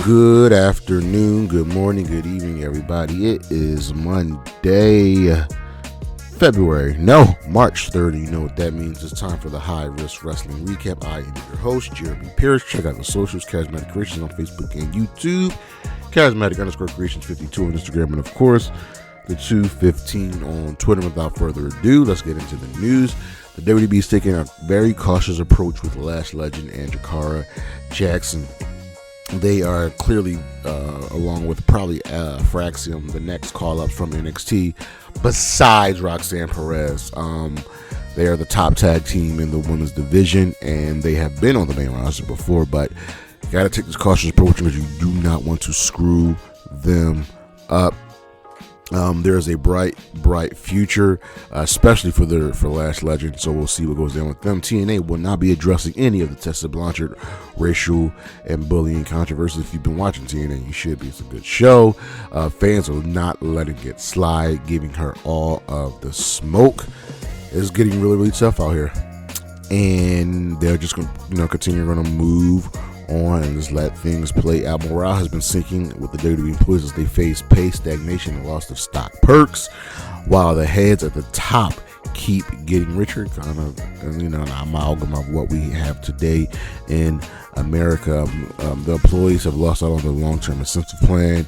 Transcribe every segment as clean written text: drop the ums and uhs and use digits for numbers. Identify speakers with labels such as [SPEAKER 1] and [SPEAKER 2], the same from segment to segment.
[SPEAKER 1] Good afternoon, good morning, good evening, everybody. It is Monday, March 30. You know what that means. It's time for the High Risk Wrestling Recap. I am your host, Jeremy Pierce. Check out the socials, Charismatic Creations on Facebook and YouTube, Charismatic_Creations52 on Instagram, and of course, the 215 on Twitter. Without further ado, let's get into the news. The WWE is taking a very cautious approach with Lash Legend and Jakara Jackson. They are clearly, along with probably Fraxium, the next call-up from NXT, besides Roxanne Perez. They are the top tag team in the women's division, and they have been on the main roster before, but you got to take this cautious approach because you do not want to screw them up. There's a bright future, especially for Lash Legend, so we'll see what goes down with them. TNA will not be addressing any of the Tessa Blanchard racial and bullying controversies. If you've been watching TNA, you should be. It's a good show. Fans are not letting it slide, giving her all of the smoke. It's getting really, really tough out here, and they're just going to continue to move on and just let things play out. Morale has been sinking with the WWE employees as they face pay stagnation and loss of stock perks, while the heads at the top keep getting richer. Kind of, an amalgam of what we have today in America. The employees have lost out on the long-term incentive plan.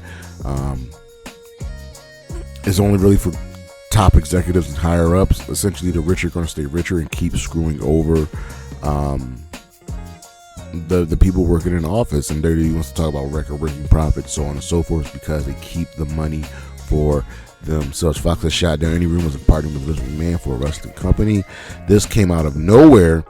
[SPEAKER 1] It's only really for top executives and higher ups. Essentially, the rich are going to stay richer and keep screwing over the people working in the office, and WWE wants to talk about record-breaking profits, so on and so forth, because they keep the money for themselves. Fox has shot down any rumors of partnering with Vince McMahon for a wrestling company. This came out of nowhere.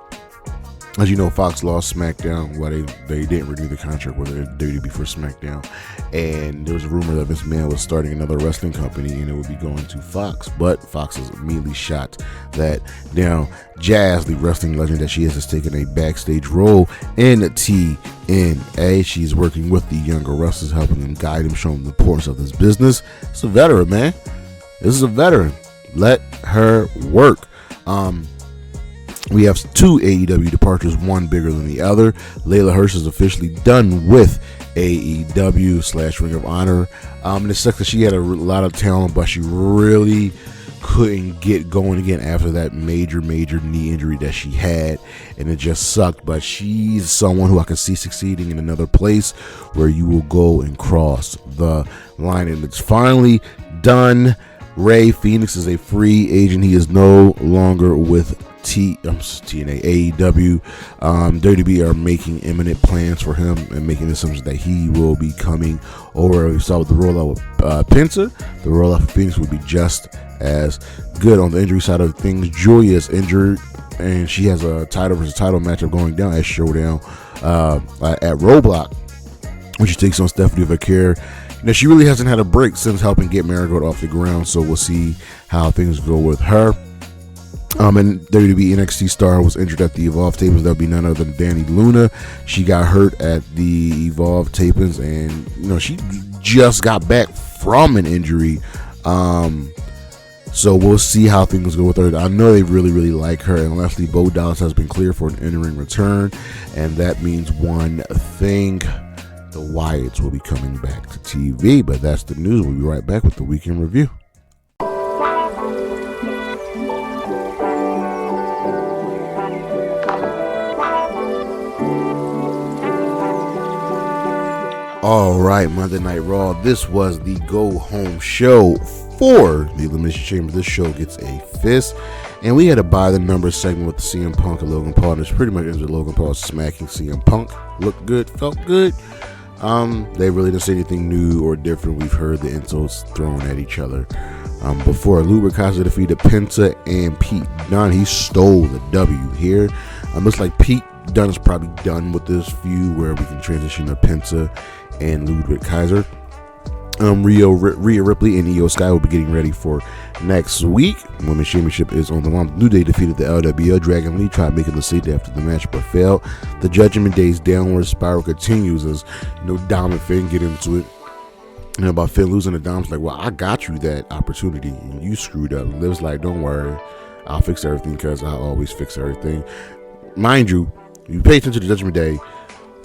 [SPEAKER 1] As you know, Fox lost SmackDown. Well, they didn't renew the contract with WWE for SmackDown, and there was a rumor that Vince McMahon was starting another wrestling company and it would be going to Fox, but Fox has immediately shot that down. Jazz, the wrestling legend that she is, has taken a backstage role in TNA. She's working with the younger wrestlers, helping them guide them, showing the importance of this business. It's a veteran, man. This is a veteran. Let her work. We have two AEW departures, one bigger than the other. Layla Hirsch is officially done with AEW / Ring of Honor. And it sucks that she had a lot of talent, but she really couldn't get going again after that major knee injury that she had, and it just sucked. But she's someone who I can see succeeding in another place where you will go and cross the line, and it's finally done. Rey Fenix is a free agent. He is no longer with TNA. AEW. WWE are making imminent plans for him and making assumptions that he will be coming over. We saw with the rollout with Penta. The rollout for Phoenix would be just as good. On the injury side of things, Julia is injured, and she has a title versus title matchup going down at Showdown at Roadblock, when she takes on Stephanie Vaquer. Now, she really hasn't had a break since helping get Marigold off the ground, so we'll see how things go with her. And WWE NXT star was injured at the Evolve tapings. That would be none other than Dani Luna. She got hurt at the Evolve tapings, and she just got back from an injury. So we'll see how things go with her. I know they really, really like her. And lastly, Bo Dallas has been cleared for an in-ring return, and that means one thing: the Wyatts will be coming back to TV. But that's the news. We'll be right back with the weekend review. All right, Monday Night Raw. This was the go-home show for the Elimination Chamber. This show gets a fist, and we had a buy the numbers segment with CM Punk and Logan Paul. And it's pretty much ended Logan Paul smacking CM Punk. Looked good, felt good. They really didn't say anything new or different. We've heard the insults thrown at each other before. Ludwig Kaiser defeated Penta and Pete Dunne. He stole the W here. Looks like Pete Dunne is probably done with this feud, where we can transition to Penta and Ludwig Kaiser. Rhea Ripley and Io Sky will be getting ready for next week. Women's Championship is on the line. New Day defeated the LWO. Dragon Lee tried making the save after the match but failed. The Judgment Day's downward spiral continues as Dom and Finn get into it. About Finn losing to Dom's like, well, I got you that opportunity and you screwed up. Liv's like, don't worry, I'll fix everything because I always fix everything. Mind you, you pay attention to the Judgment Day.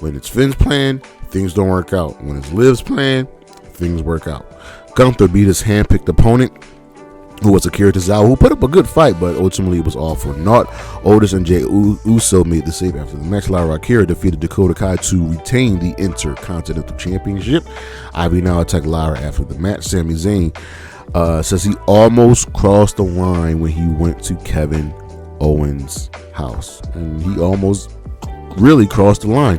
[SPEAKER 1] When it's Finn's plan, things don't work out. When it's Liv's plan, things work out. Gunther beat his hand-picked opponent, who was Akira Tozawa, who put up a good fight, but ultimately it was all for naught. Otis and Jey Uso made the save after the match. Raquel defeated Dakota Kai to retain the Intercontinental Championship. Ivy now attacked Lyra after the match. Sami Zayn says he almost crossed the line when he went to Kevin Owens' house, and he almost really crossed the line.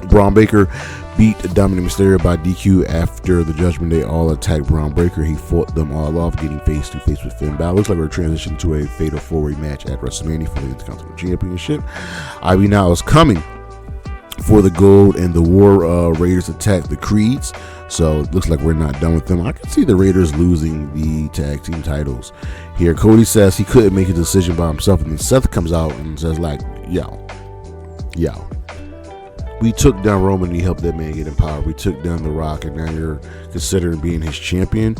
[SPEAKER 1] Braun Breaker beat Dominic Mysterio by DQ after the Judgment Day all attacked Braun Breaker. He fought them all off, getting face to face with Finn Balor. Looks like we're transitioning to a fatal four-way match at WrestleMania for the Intercontinental Championship. Ivy now is coming for the gold, and the War Raiders attack the Creeds. So it looks like we're not done with them. I can see the Raiders losing the tag team titles here. Cody says he couldn't make a decision by himself, and then Seth comes out and says like, yo, we took down Roman and he helped that man get in power. We took down The Rock, and now you're considering being his champion.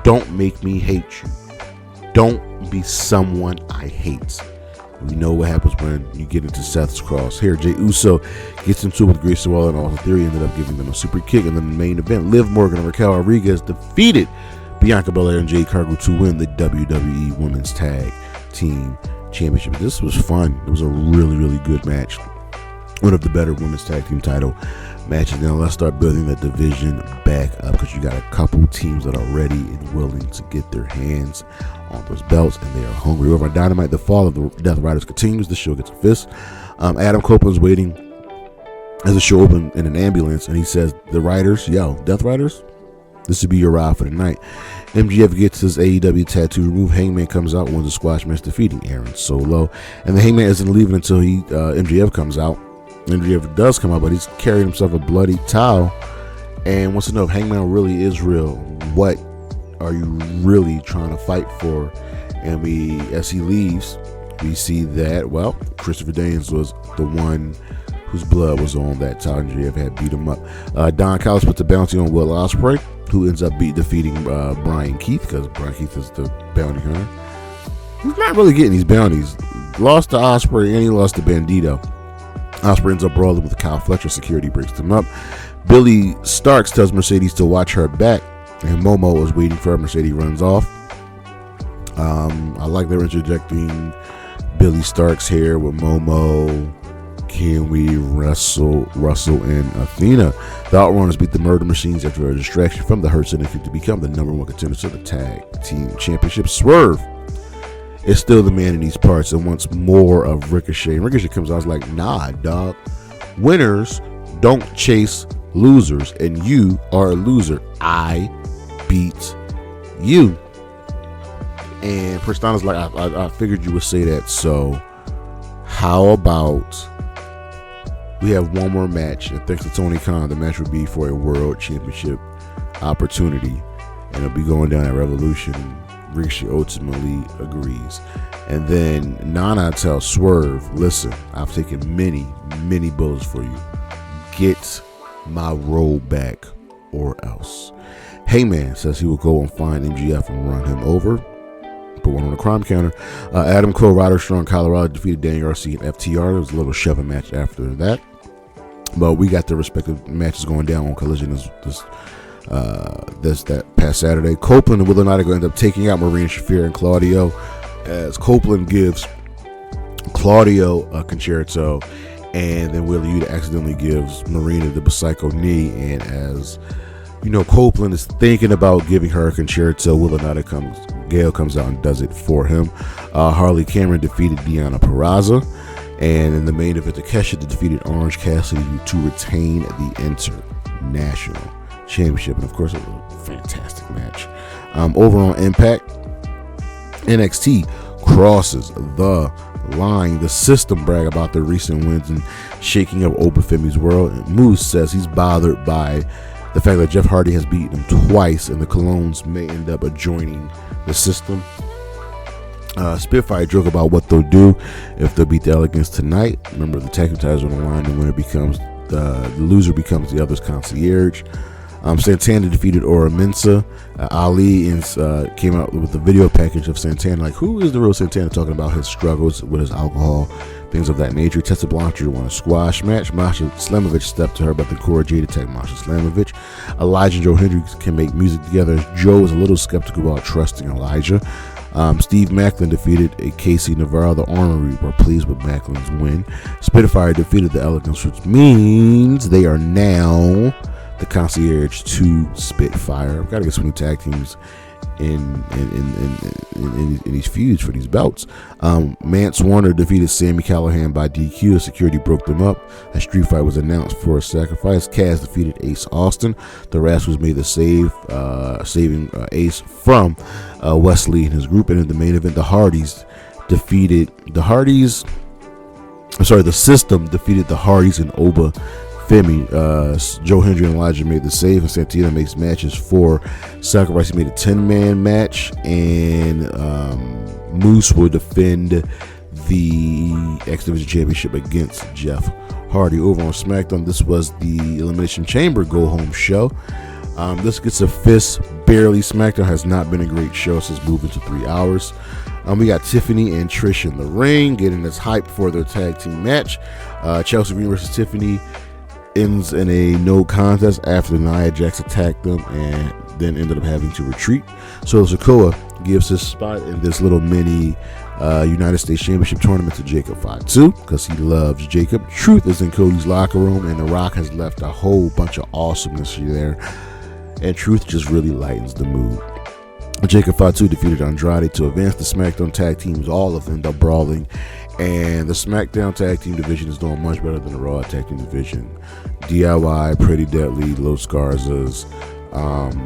[SPEAKER 1] Don't make me hate you. Don't be someone I hate. We know what happens when you get into Seth's cross. Here, Jey Uso gets into it with Grayson Waller, and Austin Theory ended up giving them a super kick. And then the main event, Liv Morgan and Raquel Rodriguez defeated Bianca Belair and Jade Cargill to win the WWE Women's Tag Team Championship. This was fun. It was a really, really good match. One of the better women's tag team title matches. Now let's start building that division back up, because you got a couple teams that are ready and willing to get their hands on those belts, and they are hungry. Over on Dynamite, the fall of the Death Riders continues. The show gets a fist. Adam Copeland's waiting as the show opened in an ambulance, and he says, the Riders, Death Riders, this would be your ride for the night. MJF gets his AEW tattoo removed. Hangman comes out, wins the squash match, defeating Aaron Solo. And the Hangman isn't leaving until MJF comes out. MJF does come out, but he's carrying himself a bloody towel and wants to know if Hangman really is real. What are you really trying to fight for? And as he leaves, we see that, Christopher Daniels was the one whose blood was on that towel. MJF had beat him up. Don Callis puts a bounty on Will Ospreay, who ends up defeating Brian Keith, because Brian Keith is the bounty hunter. He's not really getting these bounties. Lost to Ospreay and he lost to Bandito. Ospreay ends up brawling with Kyle Fletcher. Security breaks them up. Billy Starks tells Mercedes to watch her back, and Momo is waiting for her. Mercedes runs off. I like they're interjecting Billy Starks here with Momo. Can we wrestle Russell and Athena? The Outrunners beat the Murder Machines after a distraction from the Hurt Syndicate to become the #1 contender to the Tag Team Championship. Swerve is still the man in these parts and wants more of Ricochet. And Ricochet comes out, I was like, nah, dog. Winners don't chase losers, and you are a loser. I beat you. And Pristana's like, I figured you would say that, so how about we have one more match, and thanks to Tony Khan, the match would be for a World Championship opportunity, and it'll be going down at Revolution. Ricochet ultimately agrees. And then Nana tells Swerve, listen, I've taken many, many bullets for you. Get my role back or else. Heyman says he will go and find MGF and run him over. Put one on the crime counter. Adam Cole, Ryder Strong, Colorado defeated Danny Garcia and FTR. There was a little shoving match after that. But we got the respective matches going down on Collision that past Saturday. Copeland and Willow end up taking out Marina Shafir and Claudio, as Copeland gives Claudio a concerto, and then Wheeler Yuta accidentally gives Marina the Psycho knee. And as you know, Copeland is thinking about giving her a concerto. Gail comes out and does it for him. Harley Cameron defeated Deonna Purrazzo, and in the main event, Takeshita defeated Orange Cassidy to retain the International Championship. And of course, it was a fantastic match. Over on Impact, NXT crosses the line. The System brag about their recent wins and shaking up Obafemi's world. And Moose says he's bothered by the fact that Jeff Hardy has beaten him twice, and the Colognes may end up joining the System. Spitfire joke about what they'll do if they beat the Elegance tonight. Remember, the tag team titles on the line, and the loser becomes the other's concierge. Santana defeated Ora Mensa. Ali came out with a video package of Santana. Like, who is the real Santana? Talking about his struggles with his alcohol things of that nature. Tessa Blanchard won a squash match. Masha Slamovich stepped to her, but the Cora Jade attacked Masha Slamovich. Elijah and Joe Hendricks can make music together. Joe is a little skeptical about trusting Elijah. Steve Macklin defeated a Casey Navarro. The Armory were pleased with Macklin's win. Spitfire defeated the Elegance, which means they are now the Concierge to Spitfire. I've got to get some new tag teams in these feuds for these belts. Mance Warner defeated Sami Callihan by DQ. Security broke them up. A street fight was announced for a sacrifice. Kaz defeated Ace Austin. The Rascals made the save, saving Ace from Wesley and his group. And in the main event, the System defeated the Hardys and Oba Femi. Joe Hendry and Elijah made the save, and Santana makes matches for Sacrifice. He made a 10-man match, and Moose will defend the X Division Championship against Jeff Hardy. Over on SmackDown, this was the Elimination Chamber go-home show. This gets a fist barely. SmackDown has not been a great show since moving to 3 hours. We got Tiffany and Trish in the ring, getting us hyped for their tag team match. Chelsea Green versus Tiffany ends in a no contest after Nia Jax attacked them and then ended up having to retreat. So Sikoa gives his spot in this little mini United States Championship tournament to Jacob Fatu because he loves Jacob. Truth is in Cody's locker room, and The Rock has left a whole bunch of awesomeness there, and Truth just really lightens the mood. Jacob Fatu defeated Andrade to advance the SmackDown tag teams. All of them end up brawling, and the SmackDown tag team division is doing much better than the Raw tag team division. DIY, Pretty Deadly, Los Garzas,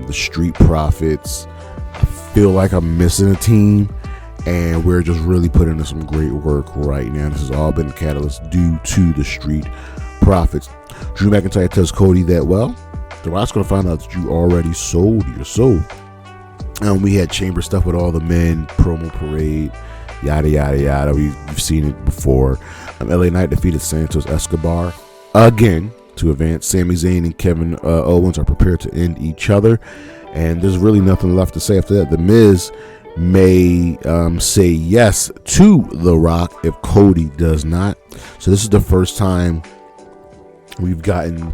[SPEAKER 1] the Street Profits. I feel like I'm missing a team, and we're just really putting in some great work right now. This has all been a catalyst due to the Street Profits. Drew McIntyre tells Cody that, well, The Rock's going to find out that you already sold your soul. We had chamber stuff with all the men, promo parade, yada yada yada. We've seen it before. LA Knight defeated Santos Escobar again to advance. Sami Zayn and Kevin Owens are prepared to end each other, and there's really nothing left to say after that. The Miz may say yes to The Rock if Cody does not. So this is the first time we've gotten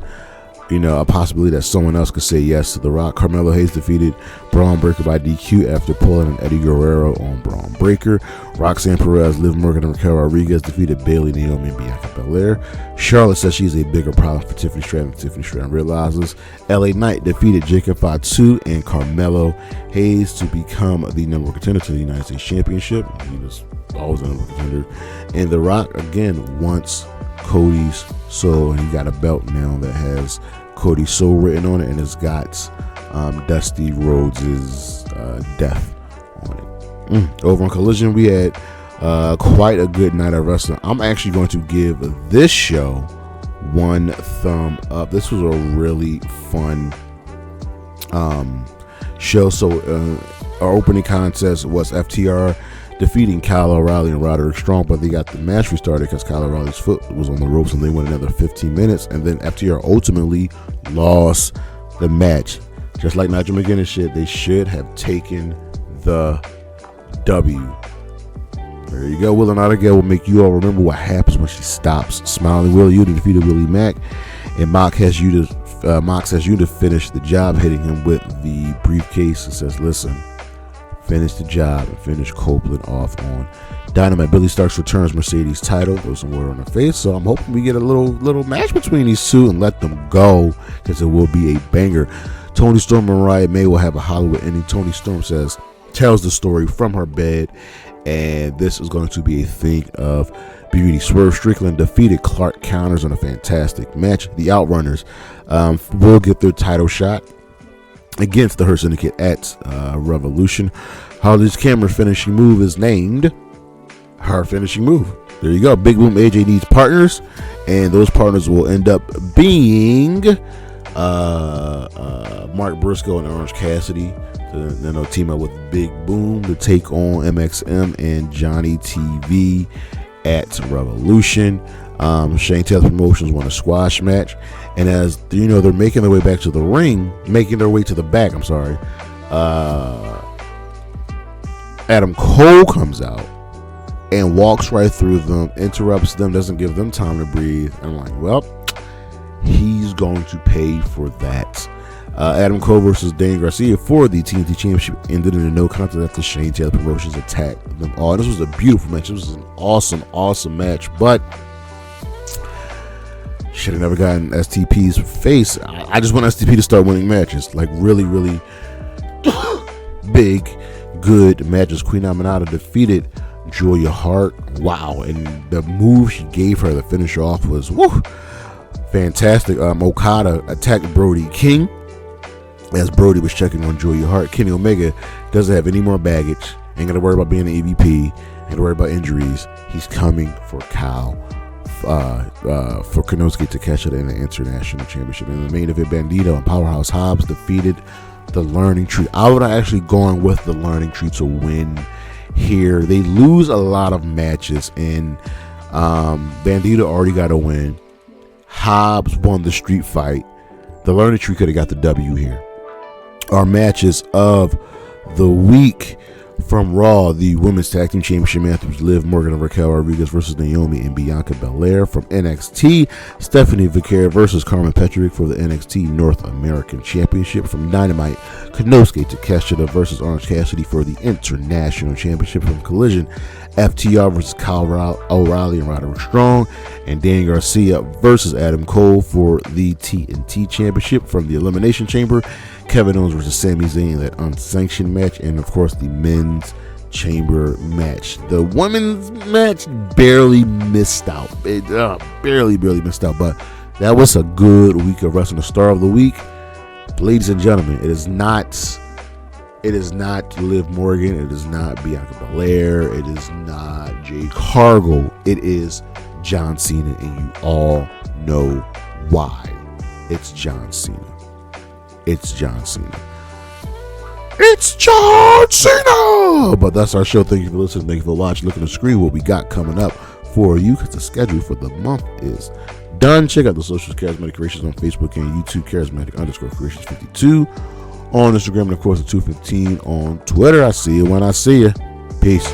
[SPEAKER 1] a possibility that someone else could say yes to The Rock. Carmelo Hayes defeated Braun Breaker by DQ after pulling an Eddie Guerrero on Braun Breaker. Roxanne Perez, Liv Morgan, and Raquel Rodriguez defeated Bayley, Naomi, and Bianca Belair. Charlotte says she's a bigger problem for Tiffany Stratton than Tiffany Stratton realizes. LA Knight defeated Jacob Fatu and Carmelo Hayes to become the number one contender to the United States Championship. He was always a number one contender. And The Rock, again, wants Cody's soul, and he got a belt now that has Cody's soul written on it, and it's got Dusty Rhodes' death on it. Over on Collision, we had quite a good night of wrestling. I'm actually going to give this show 1 thumb up. This was a really fun show. So our opening contest was FTR defeating Kyle O'Reilly and Roderick Strong, but they got the match restarted because Kyle O'Reilly's foot was on the ropes, and they went another 15 minutes, and then FTR ultimately lost the match. Just like Nigel McGuinness shit, they should have taken the W. There you go. Will and Abigail will make you all remember what happens when she stops smiling. Will you defeated Willie Mack, and Mox has you to finish the job, hitting him with the briefcase and says, listen, finish the job and finish Copeland off on Dynamite. Billy Starks returns Mercedes title. There was some word on her face, so I'm hoping we get a little match between these two and let them go, because it will be a banger. Toni Storm and Mariah May will have a Hollywood ending. Toni Storm tells the story from her bed, and this is going to be a thing of beauty. Swerve Strickland defeated Clark Counters in a fantastic match. The Outrunners will get their title shot against the Hurt Syndicate at Revolution. Harley's Cameron's finishing move is named her finishing move. There you go. Big Boom AJ needs partners, and those partners will end up being Mark Briscoe and Orange Cassidy. Then they'll team up with Big Boom to take on MXM and Johnny TV at Revolution. Shane Taylor Promotions won a squash match, and as you know, they're making their way back to the ring, making their way to the back. Adam Cole comes out and walks right through them, interrupts them, doesn't give them time to breathe. And I'm like, well, he's going to pay for that. Adam Cole versus Daniel Garcia for the TNT Championship ended in a no contest after Shane Taylor Promotions attacked them all. This was a beautiful match. It was an awesome match, but should have never gotten STP's face. I just want STP to start winning matches, like really big, good matches. Queen Aminata defeated Julia Hart. Wow, and the move she gave her to finish off was fantastic. Okada attacked Brody King as Brody was checking on Julia Hart. Kenny Omega doesn't have any more baggage. Ain't got to worry about being an EVP. Ain't got to worry about injuries. He's coming for Kyle. For Konosuke Takeshita in the International Championship. In the main event, Bandito and Powerhouse Hobbs defeated the Learning Tree. I would have actually gone with the Learning Tree to win here. They lose a lot of matches, and Bandito already got a win. Hobbs won the street fight. The Learning Tree could have got the W here. Our matches of the week. From Raw, the Women's Tag Team Championship matches, Liv Morgan and Raquel Rodriguez versus Naomi and Bianca Belair. From NXT, Stephanie Vaquer versus Karmen Petrovic for the NXT North American Championship. From Dynamite, Konosuke Takeshita versus Orange Cassidy for the International Championship. From Collision, FTR versus Kyle O'Reilly and Roderick Strong, and Daniel Garcia versus Adam Cole for the TNT Championship. From the Elimination Chamber, Kevin Owens versus Sami Zayn, that unsanctioned match, and of course the men's chamber match. The women's match barely missed out. It barely missed out, but that was a good week of wrestling. The star of the week, ladies and gentlemen, it is not Liv Morgan, it is not Bianca Belair, it is not Jade Cargill, it is John Cena, and you all know why. It's John Cena. It's John Cena. It's John Cena! But that's our show. Thank you for listening. Thank you for watching. Look at the screen what we got coming up for you, because the schedule for the month is done. Check out the socials, Charismatic Creations on Facebook and YouTube, Charismatic_Creations52 on Instagram, and of course the 215 on Twitter. I see you when I see you. Peace.